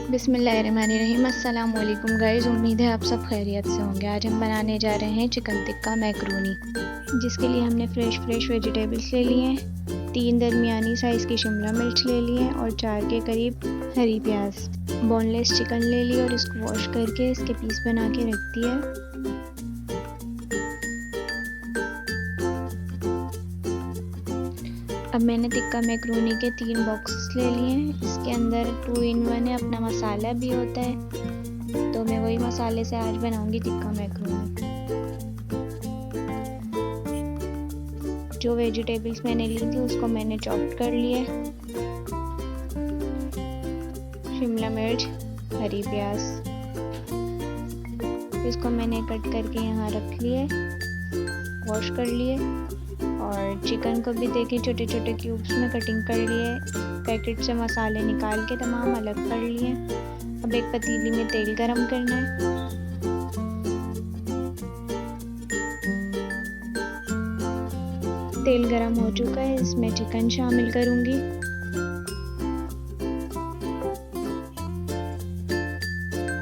बिस्मिल्लाहिर्रहमानिर्रहीम। अस्सलाम वालेकुम गाइस, उम्मीद है आप सब खैरियत से होंगे। आज हम बनाने जा रहे हैं चिकन टिक्का मैक्रोनी, जिसके लिए हमने फ्रेश वेजिटेबल्स ले लिए हैं। 3 दरमियानी साइज़ की शिमला मिर्च ले लिए हैं और 4 के करीब हरी प्याज। बोनलेस चिकन ले लिया और इसको वॉश करके इसके पीस बना के रख दिया। अब मैंने टिक्का मैक्रोनी के 3 बॉक्सेस ले लिए हैं। इसके अंदर 2 in 1 है, अपना मसाला भी होता है, तो मैं वही मसाले से आज बनाऊंगी टिक्का मैक्रोनी। जो वेजिटेबल्स मैंने ली थी उसको मैंने चॉप कर लिया। शिमला मिर्च, हरी प्याज, इसको मैंने कट करके यहाँ रख लिए, वॉश कर लिए। और चिकन को भी देखिए छोटे छोटे क्यूब्स में कटिंग कर लिए। पैकेट से मसाले निकाल के तमाम अलग कर लिए। अब एक पतीली में तेल गरम करना है। तेल गरम हो चुका है, इसमें चिकन शामिल करूंगी।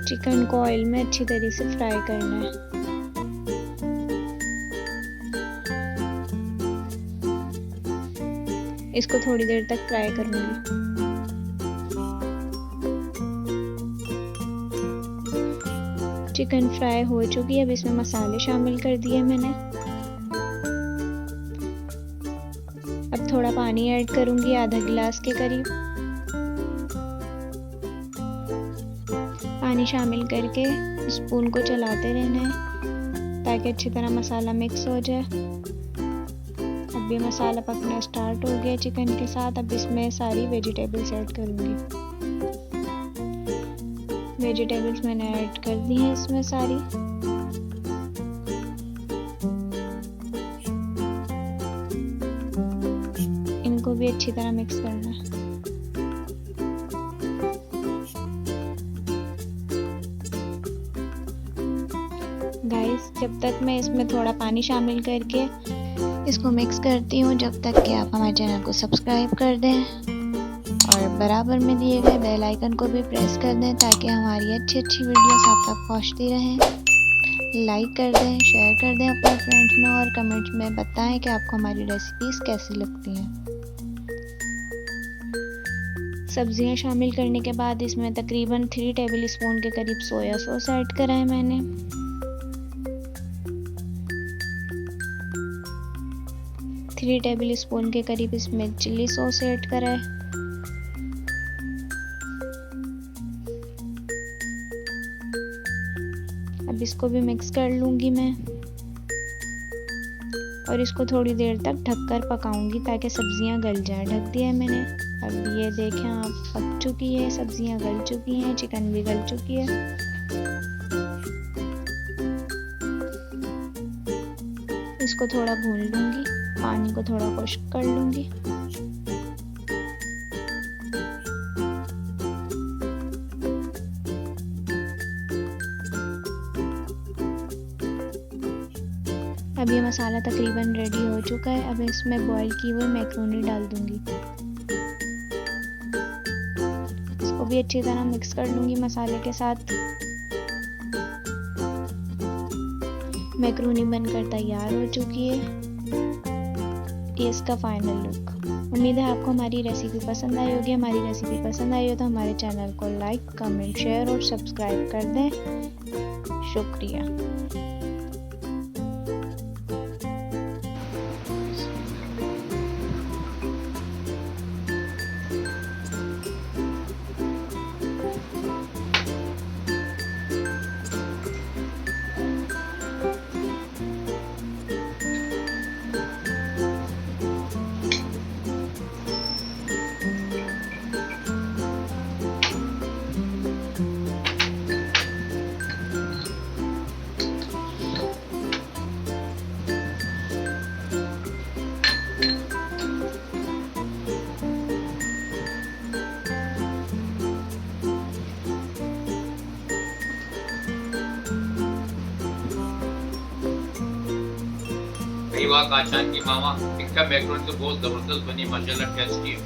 चिकन को ऑयल में अच्छी तरह से फ्राई करना है। इसको थोड़ी देर तक फ्राई करूंगी। चिकन फ्राई हो चुकी है। अब इसमें मसाले शामिल कर दिए मैंने। अब थोड़ा पानी ऐड करूंगी, आधा गिलास के करीब। पानी शामिल करके स्पून को चलाते रहना है ताकि अच्छी तरह मसाला मिक्स हो जाए। अब ये मसाला पकना स्टार्ट हो गया चिकन के साथ। अब इसमें सारी वेजिटेबल्स ऐड करूंगी। वेजिटेबल्स मैंने ऐड कर दी हैं इसमें सारी। इनको भी अच्छी तरह मिक्स करना है। गाइस, जब तक मैं इसमें थोड़ा पानी शामिल करके इसको मिक्स करती हूँ, जब तक कि आप हमारे चैनल को सब्सक्राइब कर दें और बराबर में दिए गए बेल आइकन को भी प्रेस कर दें ताकि हमारी अच्छी वीडियोस आप तक पहुँचती रहें। लाइक कर दें, शेयर कर दें अपने फ्रेंड्स में और कमेंट्स में बताएं कि आपको हमारी रेसिपीज़ कैसी लगती हैं। सब्जियां शामिल करने के बाद इसमें तकरीबन 3 टेबल स्पून के करीब सोया सॉस ऐड करा है मैंने। 3 टेबल स्पून के करीब इसमें चिल्ली सॉस ऐड करा है। अब इसको भी मिक्स कर लूंगी मैं और इसको थोड़ी देर तक ढककर पकाऊंगी ताकि सब्जियां गल जाए। ढक दिया है मैंने। अब ये देखें, आप पक चुकी है, सब्जियां गल चुकी हैं, चिकन भी गल चुकी है। इसको थोड़ा भून लूंगी, पानी को थोड़ा खुश्क कर लूंगी। अब ये मसाला तकरीबन रेडी हो चुका है। अब इसमें बॉईल की हुई मैक्रोनी डाल दूंगी। इसको भी अच्छी तरह मिक्स कर लूंगी मसाले के साथ। मैक्रोनी बनकर तैयार हो चुकी है। ये इसका फाइनल लुक। उम्मीद है आपको हमारी रेसिपी पसंद आई होगी। हमारी रेसिपी पसंद आई हो तो हमारे चैनल को लाइक, कमेंट, शेयर और सब्सक्राइब कर दें। शुक्रिया। कई वाह काचान की मामा टिक्का मैकरोनी तो बहुत जबरदस्त बनी माशाल्लाह टेस्टी है।